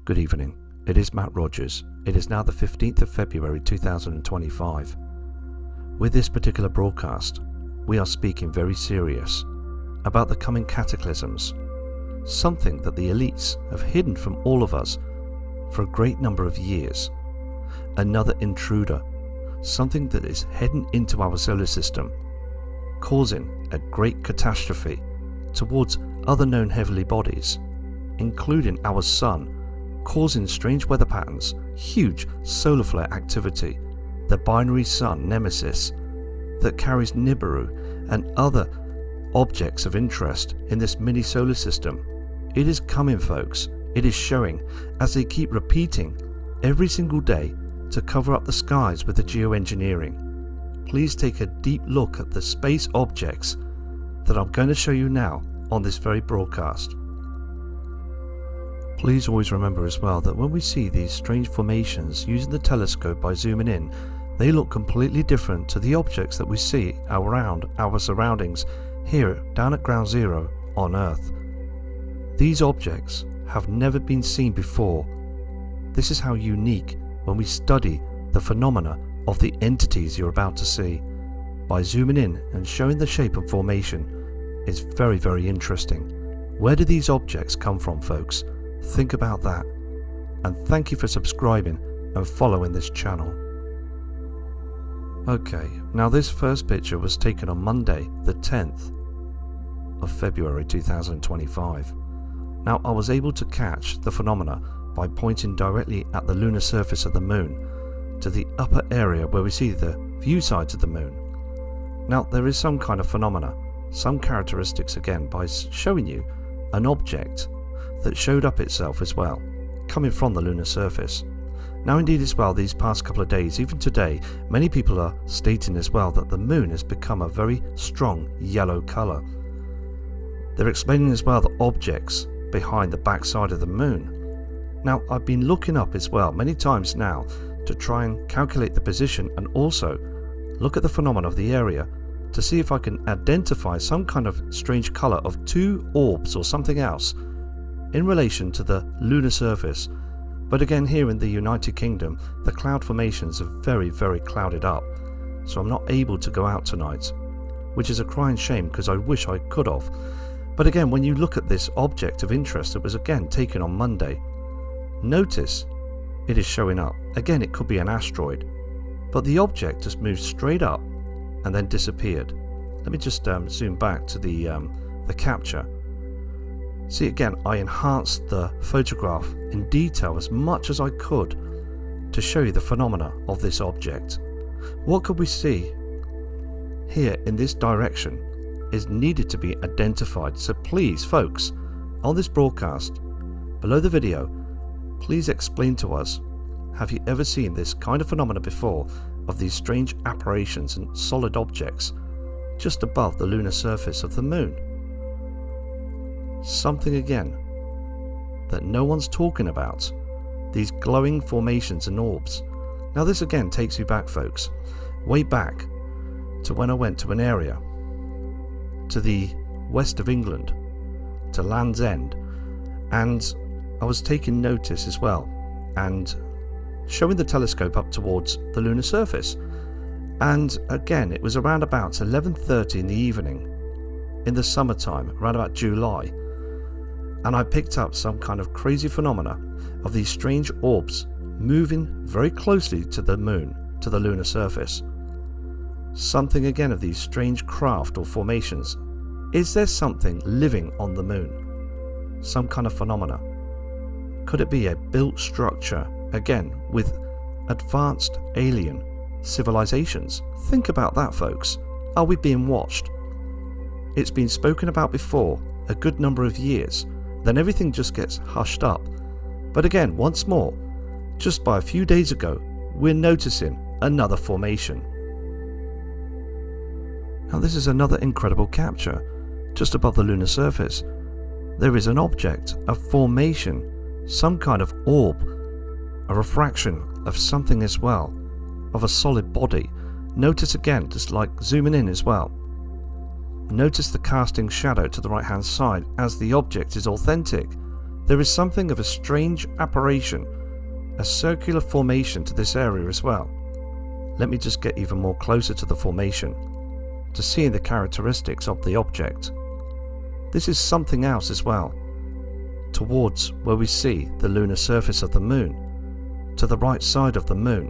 Good evening, it is Matt Rogers. It is now the 15th of February 2025. With this particular broadcast, we are speaking very serious about the coming cataclysms, something that the elites have hidden from all of us for a great number of years. Another intruder, something that is heading into our solar system, causing a great catastrophe towards other known heavenly bodies, including our Sun, causing strange weather patterns, huge solar flare activity, the binary sun nemesis that carries Nibiru and other objects of interest in this mini solar system. It is coming, folks. It is showing, as they keep repeating every single day to cover up the skies with the geoengineering. Please take a deep look at the space objects that I'm going to show you now on this very broadcast. Please always remember as well that when we see these strange formations using the telescope by zooming in, they look completely different to the objects that we see around our surroundings here down at ground zero on Earth. These objects have never been seen before. This is how unique when we study the phenomena of the entities you're about to see. By zooming in and showing the shape and formation, it's very, very interesting. Where do these objects come from, folks? Think about that, and thank you for subscribing and following this channel. Okay, now this first picture was taken on Monday the 10th of February 2025. Now I was able to catch the phenomena by pointing directly at the lunar surface of the moon to the upper area where we see the view sides of the moon. Now there is some kind of phenomena, some characteristics again by showing you an object that showed up itself as well, coming from the lunar surface. Now indeed as well, these past couple of days, even today, many people are stating as well that the moon has become a very strong yellow colour. They're explaining as well the objects behind the backside of the moon. Now I've been looking up as well many times now to try and calculate the position and also look at the phenomena of the area to see if I can identify some kind of strange colour of two orbs or something else in relation to the lunar surface. But again, here in the United Kingdom, the cloud formations are very, very clouded up, so I'm not able to go out tonight, which is a crying shame because I wish I could have. But again, when you look at this object of interest that was again taken on Monday, notice it is showing up. Again, it could be an asteroid, but the object just moved straight up and then disappeared. Let me just zoom back to the capture. See, again, I enhanced the photograph in detail as much as I could to show you the phenomena of this object. What could we see here in this direction is needed to be identified. So please, folks, on this broadcast, below the video, please explain to us, have you ever seen this kind of phenomena before of these strange apparitions and solid objects just above the lunar surface of the moon? Something again that no one's talking about, these glowing formations and orbs. Now this again takes you back, folks, way back to when I went to an area to the west of England, to Land's End, and I was taking notice as well and showing the telescope up towards the lunar surface. And again, it was around about 11:30 in the evening in the summertime, around about July, and I picked up some kind of crazy phenomena of these strange orbs moving very closely to the moon, to the lunar surface. Something again of these strange craft or formations. Is there something living on the moon? Some kind of phenomena? Could it be a built structure, again, with advanced alien civilizations? Think about that, folks. Are we being watched? It's been spoken about before a good number of years, then everything just gets hushed up. But again, once more, just by a few days ago, we're noticing another formation. Now this is another incredible capture. Just above the lunar surface, there is an object, a formation, some kind of orb, a refraction of something as well, of a solid body. Notice again, just like zooming in as well. Notice the casting shadow to the right hand side as the object is authentic. there is something of a strange apparition, a circular formation to this area as well. Let me just get even more closer to the formation to see the characteristics of the object. This is something else as well, towards where we see the lunar surface of the moon, to the right side of the moon.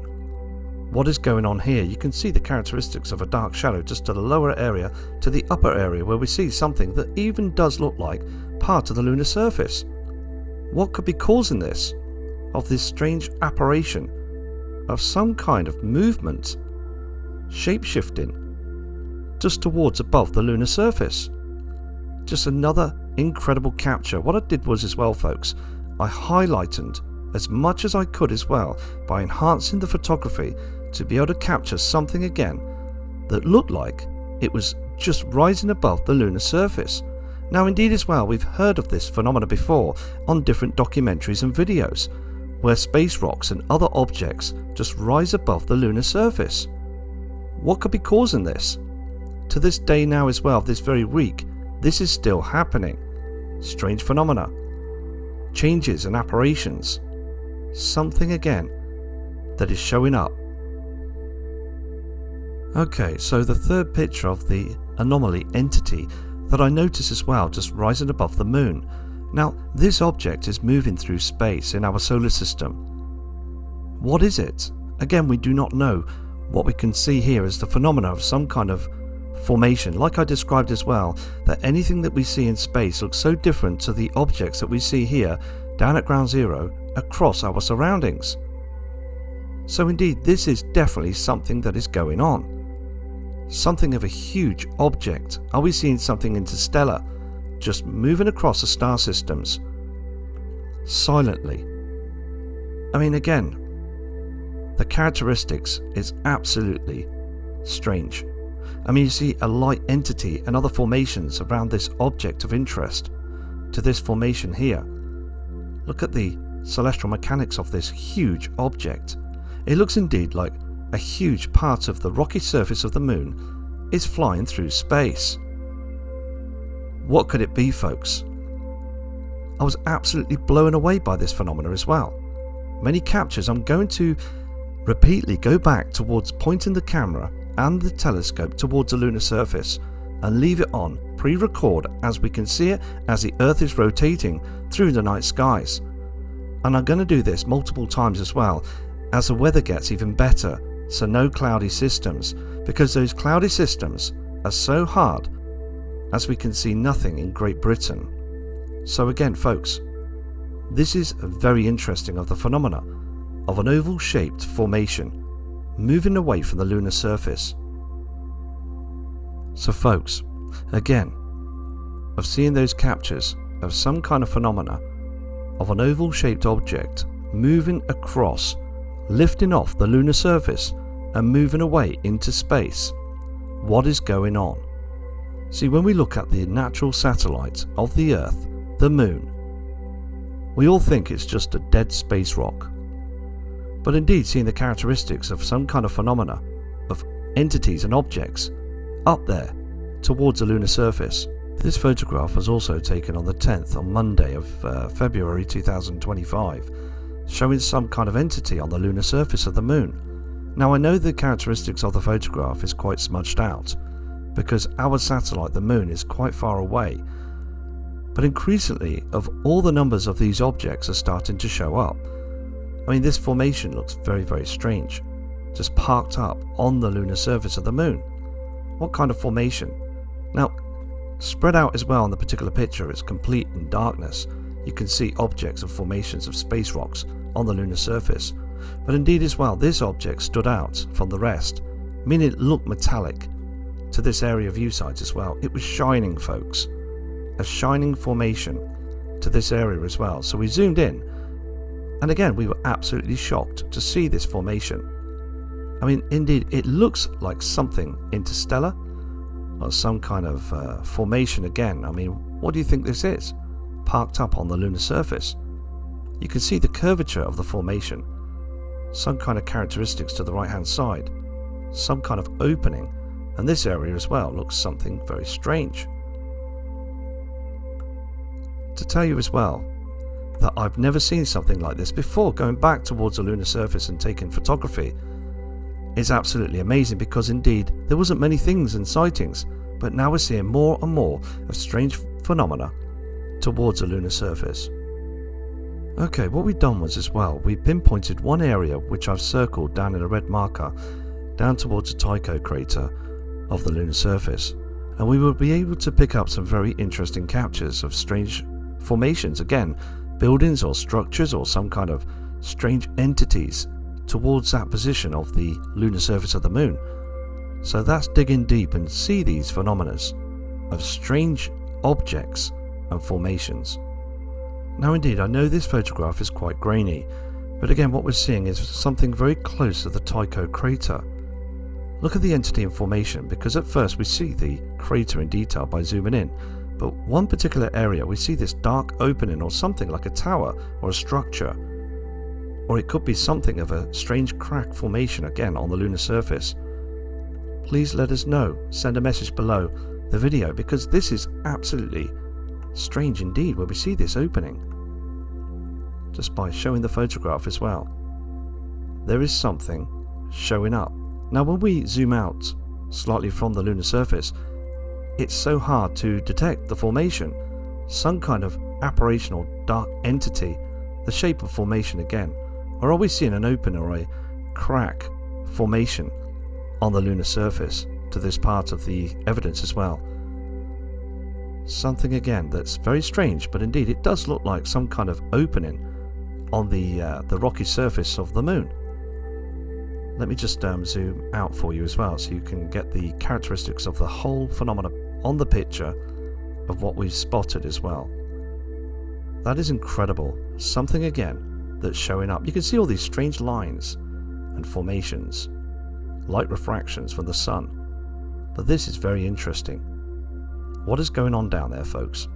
What is going on here? You can see the characteristics of a dark shadow just to the lower area to the upper area where we see something that even does look like part of the lunar surface. What could be causing this? Of this strange apparition of some kind of movement, shape-shifting, just towards above the lunar surface. Just another incredible capture. What I did was as well, folks, I highlighted as much as I could as well by enhancing the photography to be able to capture something again that looked like it was just rising above the lunar surface. Now indeed as well, we've heard of this phenomena before on different documentaries and videos where space rocks and other objects just rise above the lunar surface. What could be causing this? To this day now as well, this very week, this is still happening. Strange phenomena, changes and apparitions, something again that is showing up. Okay, so the third picture of the anomaly entity that I notice as well just rising above the moon. Now this object is moving through space in our solar system. What is it? Again, we do not know. What we can see here is the phenomena of some kind of formation, like I described as well, that anything that we see in space looks so different to the objects that we see here down at ground zero across our surroundings. So indeed this is definitely something that is going on. Something of a huge object. Are we seeing something interstellar just moving across the star systems silently? I mean, again, the characteristics is absolutely strange. I mean, you see a light entity and other formations around this object of interest to this formation here. Look at the celestial mechanics of this huge object. It looks indeed like a huge part of the rocky surface of the moon is flying through space. What could it be, folks? I was absolutely blown away by this phenomena as well. Many captures. I'm going to repeatedly go back towards pointing the camera and the telescope towards the lunar surface and leave it on pre-record as we can see it as the Earth is rotating through the night skies. And I'm going to do this multiple times as well as the weather gets even better, so no cloudy systems, because those cloudy systems are so hard as we can see nothing in Great Britain. So again, folks, this is very interesting of the phenomena of an oval shaped formation moving away from the lunar surface. So folks, again, of seeing those captures of some kind of phenomena of an oval shaped object moving across, lifting off the lunar surface and moving away into space. What is going on? See, when we look at the natural satellite of the Earth, the moon, we all think it's just a dead space rock. But indeed, seeing the characteristics of some kind of phenomena of entities and objects up there towards the lunar surface. This photograph was also taken on the 10th, on Monday of February 2025, showing some kind of entity on the lunar surface of the moon. Now I know the characteristics of the photograph is quite smudged out because our satellite, the moon, is quite far away, but increasingly of all the numbers of these objects are starting to show up. I mean, this formation looks very, very strange, just parked up on the lunar surface of the moon. What kind of formation? Now, spread out as well on the particular picture, it's complete in darkness. You can see objects and formations of space rocks on the lunar surface. But indeed as well, this object stood out from the rest, meaning it looked metallic to this area view site as well. It was shining, folks. A shining formation to this area as well. So we zoomed in, and again we were absolutely shocked to see this formation. I mean, indeed it looks like something interstellar or some kind of formation again. I mean, what do you think this is? Parked up on the lunar surface. You can see the curvature of the formation, some kind of characteristics to the right hand side, some kind of opening, and this area as well looks something very strange. To tell you as well, that I've never seen something like this before. Going back towards the lunar surface and taking photography is absolutely amazing, because indeed there wasn't many things and sightings, but now we're seeing more and more of strange phenomena towards the lunar surface. Okay, what we've done was as well, we pinpointed one area which I've circled down in a red marker down towards the Tycho crater of the lunar surface, and we will be able to pick up some very interesting captures of strange formations, again buildings or structures or some kind of strange entities towards that position of the lunar surface of the moon. So that's digging deep and see these phenomena of strange objects and formations. Now indeed, I know this photograph is quite grainy, but again what we're seeing is something very close to the Tycho crater. Look at the entity and formation, because at first we see the crater in detail by zooming in, but one particular area we see this dark opening or something like a tower or a structure, or it could be something of a strange crack formation again on the lunar surface. Please let us know, send a message below the video, because this is absolutely strange indeed where we see this opening. Just by showing the photograph as well, there is something showing up. Now when we zoom out slightly from the lunar surface, it's so hard to detect the formation. Some kind of apparition or dark entity, the shape of formation again, or are we seeing an open or a crack formation on the lunar surface to this part of the evidence as well? Something again that's very strange, but indeed it does look like some kind of opening on the rocky surface of the moon. Let me just zoom out for you as well, so you can get the characteristics of the whole phenomena on the picture of what we've spotted as well. That is incredible. Something again that's showing up. You can see all these strange lines and formations, light refractions from the sun. But this is very interesting. What is going on down there, folks?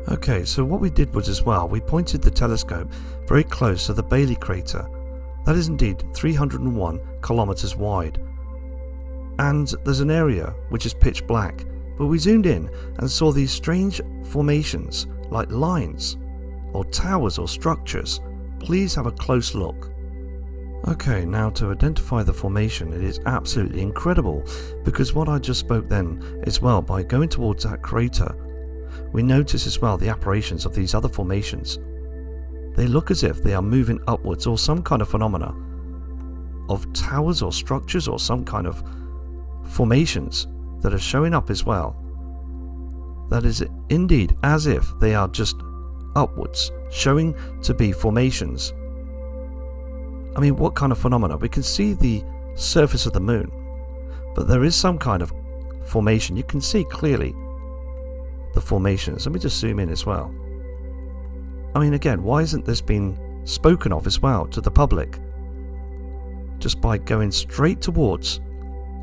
Okay, so what we did was as well, we pointed the telescope very close to the Bailey crater. That is indeed 301 kilometers wide. And there's an area which is pitch black, but we zoomed in and saw these strange formations like lines or towers or structures. Please have a close look. Okay, now to identify the formation, it is absolutely incredible, because what I just spoke then as well, by going towards that crater, we notice as well the apparitions of these other formations. They look as if they are moving upwards, or some kind of phenomena of towers or structures or some kind of formations that are showing up as well. That is indeed as if they are just upwards, showing to be formations. I mean, what kind of phenomena? We can see the surface of the moon, but there is some kind of formation. You can see clearly the formations. Let me just zoom in as well. I mean, again, why isn't this being spoken of as well to the public? Just by going straight towards,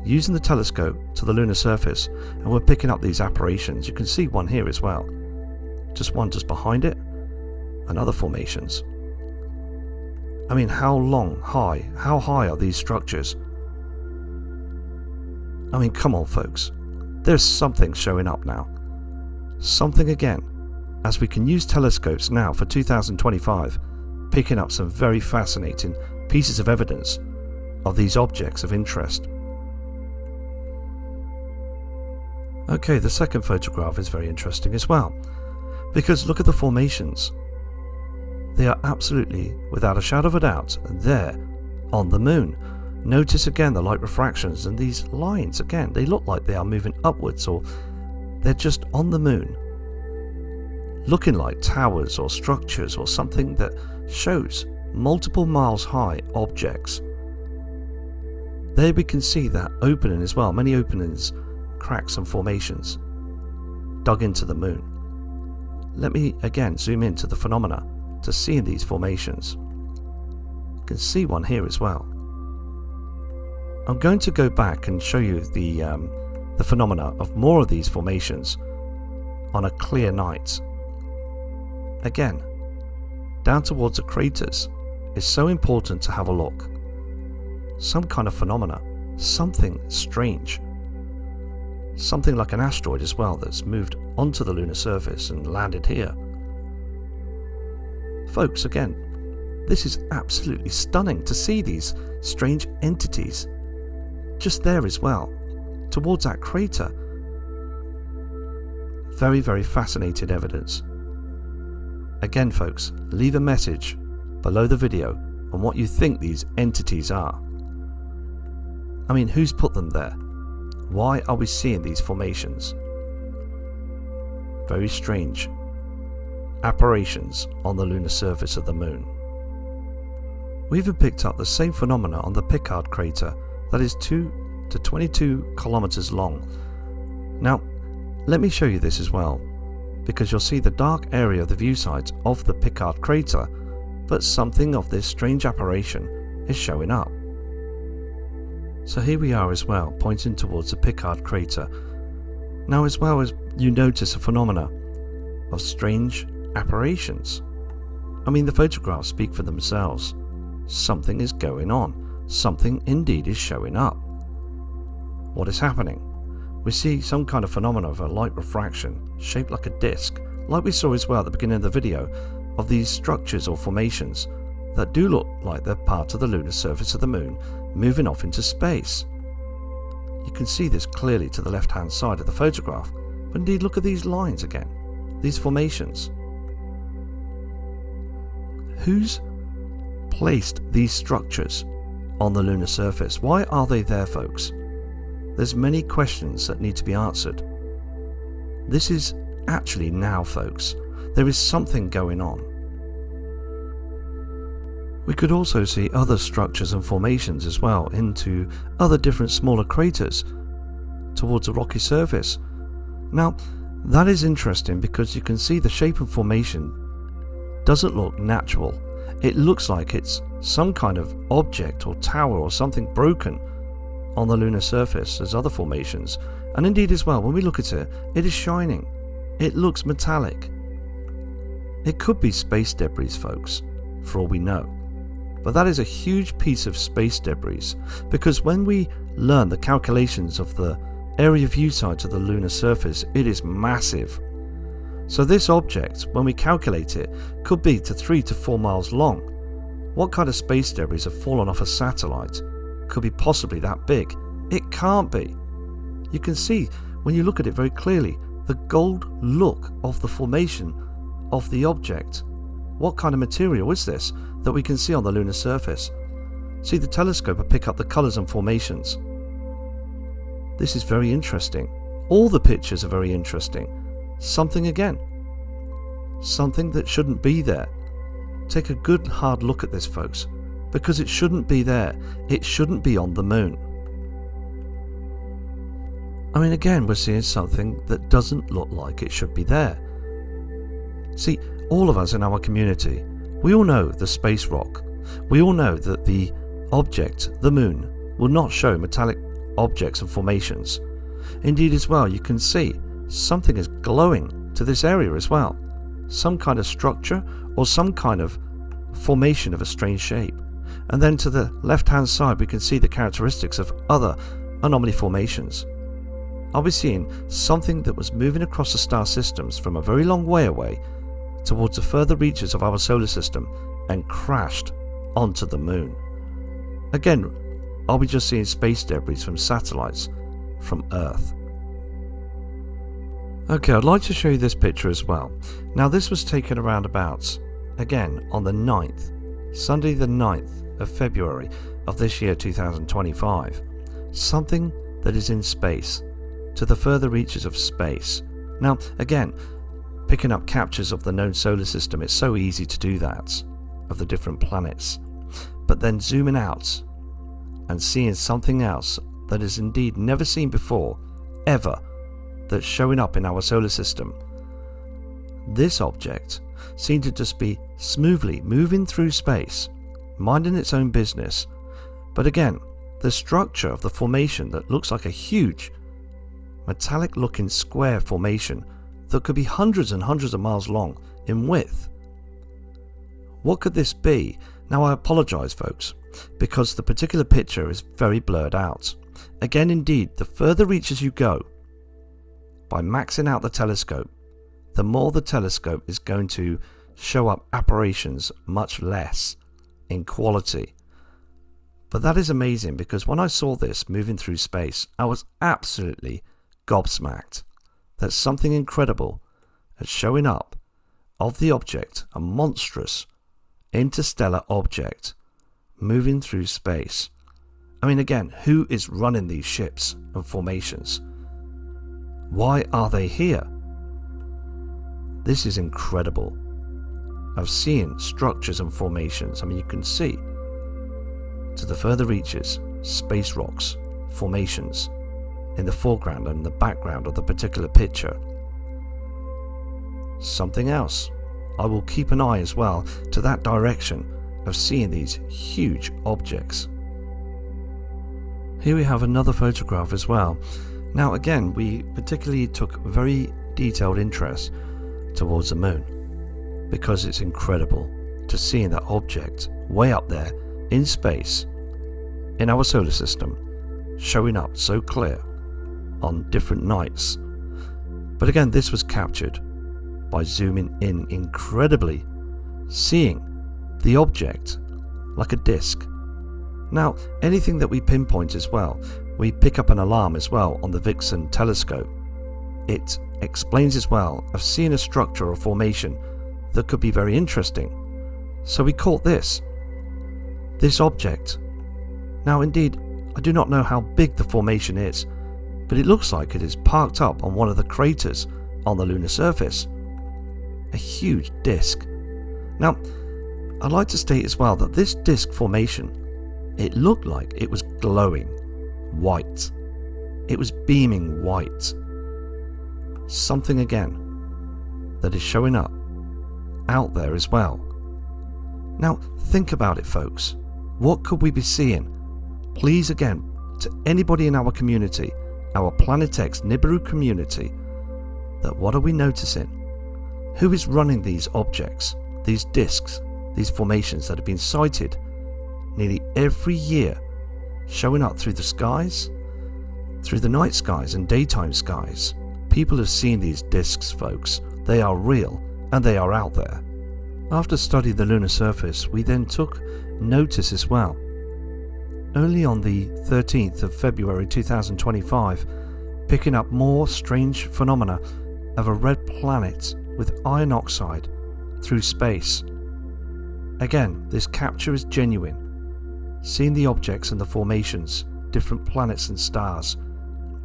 using the telescope to the lunar surface, and we're picking up these apparitions. You can see one here as well. Just one just behind it, and other formations. I mean, how high are these structures? I mean, come on, folks. There's something showing up now. Something again, as we can use telescopes now for 2025, picking up some very fascinating pieces of evidence of these objects of interest. Okay, the second photograph is very interesting as well, because look at the formations. They are absolutely, without a shadow of a doubt, there on the moon. Notice again the light refractions and these lines again. They look like they are moving upwards, or they're just on the moon, looking like towers or structures or something that shows multiple miles high objects. There we can see that opening as well, many openings, cracks and formations dug into the moon. Let me again zoom into the phenomena to see these formations. You can see one here as well. I'm going to go back and show you the phenomena of more of these formations on a clear night. Again, down towards the craters is so important to have a look. Some kind of phenomena, something strange. Something like an asteroid as well that's moved onto the lunar surface and landed here. Folks, again, this is absolutely stunning to see these strange entities just there as well, towards that crater. Very, very fascinating evidence. Again, folks, leave a message below the video on what you think these entities are. I mean, who's put them there? Why are we seeing these formations? Very strange apparitions on the lunar surface of the moon. We even picked up the same phenomena on the Picard crater that is 2 to 22 kilometers long. Now, let me show you this as well, because you'll see the dark area of the view sides of the Picard crater, but something of this strange apparition is showing up. So here we are as well, pointing towards the Picard crater. Now, as well as you notice a phenomena of strange apparitions. I mean, the photographs speak for themselves. Something is going on. Something indeed is showing up. What is happening? We see some kind of phenomena of a light refraction, shaped like a disc, like we saw as well at the beginning of the video, of these structures or formations that do look like they're part of the lunar surface of the moon moving off into space. You can see this clearly to the left-hand side of the photograph, but indeed look at these lines again, these formations. Who's placed these structures on the lunar surface? Why are they there, folks? There's many questions that need to be answered. This is actually now, folks. There is something going on. We could also see other structures and formations as well into other different smaller craters towards the rocky surface. Now, that is interesting because you can see the shape and formation doesn't look natural. It looks like it's some kind of object or tower or something broken on the lunar surface as other formations. And indeed as well, when we look at it, it is shining. It looks metallic. It could be space debris, folks, for all we know. But that is a huge piece of space debris, because when we learn the calculations of the area view sides of the lunar surface, it is massive. So this object, when we calculate it, could be to 3 to 4 miles long. What kind of space debris have fallen off a satellite could be possibly that big? It can't be. You can see, when you look at it very clearly, the gold look of the formation of the object. What kind of material is this that we can see on the lunar surface? See, the telescope will pick up the colours and formations. This is very interesting. All the pictures are very interesting. Something again. Something that shouldn't be there. Take a good hard look at this, folks, because it shouldn't be there. It shouldn't be on the moon. I mean, again, we're seeing something that doesn't look like it should be there. See, all of us in our community, we all know the space rock. We all know that the object, the moon, will not show metallic objects and formations. Indeed as well, you can see something is glowing to this area as well. Some kind of structure or some kind of formation of a strange shape. And then to the left-hand side, we can see the characteristics of other anomaly formations. Are we seeing something that was moving across the star systems from a very long way away towards the further reaches of our solar system and crashed onto the moon? Again, are we just seeing space debris from satellites from Earth? Okay, I'd like to show you this picture as well. Now, this was taken around about, again, on the 9th, Sunday the 9th of February of this year 2025. Something that is in space, to the further reaches of space. Now, again, picking up captures of the known solar system, it's so easy to do that, of the different planets. But then zooming out and seeing something else that is indeed never seen before, ever, that's showing up in our solar system. This object seemed to just be smoothly moving through space, minding its own business. But again, the structure of the formation that looks like a huge metallic looking square formation that could be hundreds and hundreds of miles long in width. What could this be? Now, I apologise, folks, because the particular picture is very blurred out. Again, indeed, the further reaches you go, by maxing out the telescope, the more the telescope is going to show up apparitions much less in quality. But that is amazing, because when I saw this moving through space, I was absolutely gobsmacked that something incredible is showing up of the object, a monstrous interstellar object moving through space. I mean, again, who is running these ships and formations? Why are they here? This is incredible. I've seen structures and formations. I mean, you can see to the further reaches, space rocks, formations in the foreground and the background of the particular picture. Something else. I will keep an eye as well to that direction of seeing these huge objects. Here we have another photograph as well. Now again, we particularly took very detailed interest towards the moon, because it's incredible to see that object way up there in space in our solar system, showing up so clear on different nights. But again, this was captured by zooming in incredibly, seeing the object like a disc. Now, anything that we pinpoint as well, we pick up an alarm as well on the Vixen telescope. It explains as well of seeing a structure or formation that could be very interesting. So we caught this object. Now indeed, I do not know how big the formation is, but it looks like it is parked up on one of the craters on the lunar surface. A huge disc. Now, I'd like to state as well that this disc formation, it looked like it was glowing white. It was beaming white. Something again that is showing up out there as well. Now, think about it, folks. What could we be seeing? Please, again, to anybody in our community, our Planet X Nibiru community, that what are we noticing? Who is running these objects, these discs, these formations that have been sighted nearly every year, showing up through the skies, through the night skies and daytime skies? People have seen these discs, folks. They are real and they are out there. After studying the lunar surface, we then took notice as well. Only on the 13th of February 2025, picking up more strange phenomena of a red planet with iron oxide through space. Again, this capture is genuine. Seeing the objects and the formations, different planets and stars,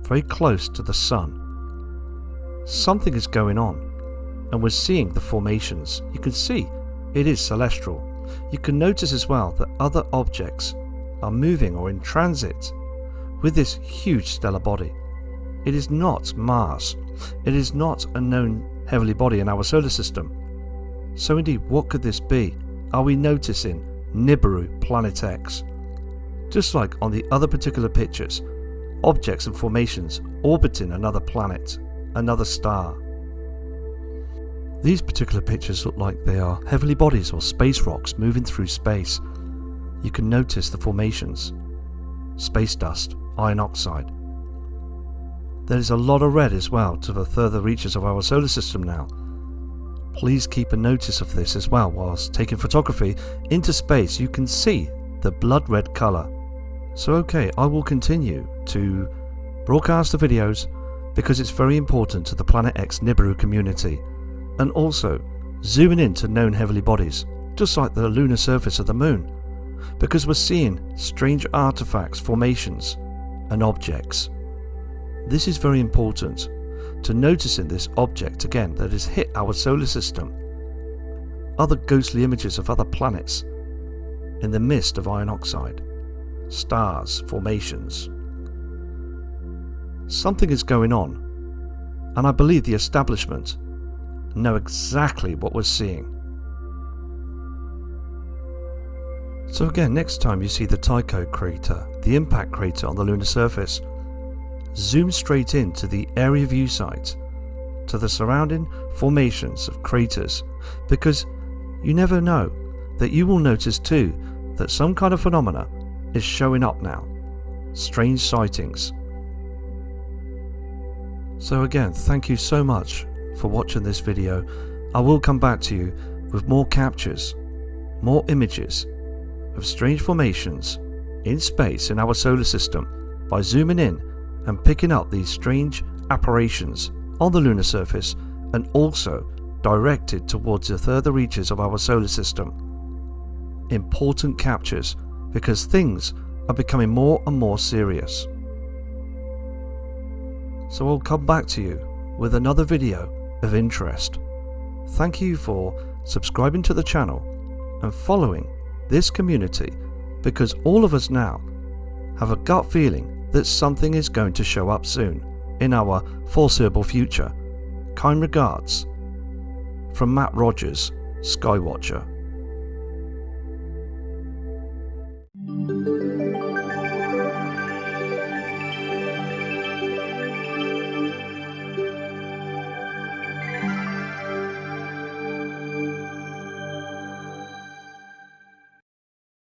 very close to the sun. Something is going on, and we're seeing the formations. You can see it is celestial. You can notice as well that other objects are moving or in transit with this huge stellar body. It is not Mars. It is not a known heavenly body in our solar system. So indeed, what could this be? Are we noticing Nibiru Planet X? Just like on the other particular pictures, objects and formations orbiting another planet, another star. These particular pictures look like they are heavenly bodies or space rocks moving through space. You can notice the formations, space dust, iron oxide. There is a lot of red as well to the further reaches of our solar system now. Please keep a notice of this as well. Whilst taking photography into space, you can see the blood red colour. So okay, I will continue to broadcast the videos because it's very important to the Planet X Nibiru community, and also zooming into known heavenly bodies, just like the lunar surface of the moon, because we're seeing strange artifacts, formations and objects. This is very important to noticing this object again that has hit our solar system. Other ghostly images of other planets in the mist of iron oxide, stars, formations. Something is going on, and I believe the establishment know exactly what we're seeing. So again, next time you see the Tycho crater, the impact crater on the lunar surface, zoom straight into the area view site to the surrounding formations of craters, because you never know that you will notice too that some kind of phenomena is showing up now. Strange sightings. So again, thank you so much for watching this video. I will come back to you with more captures, more images of strange formations in space in our solar system by zooming in and picking up these strange apparitions on the lunar surface, and also directed towards the further reaches of our solar system. Important captures, because things are becoming more and more serious. So I'll come back to you with another video of interest. Thank you for subscribing to the channel and following this community, because all of us now have a gut feeling that something is going to show up soon in our foreseeable future. Kind regards from Matt Rogers, Skywatcher.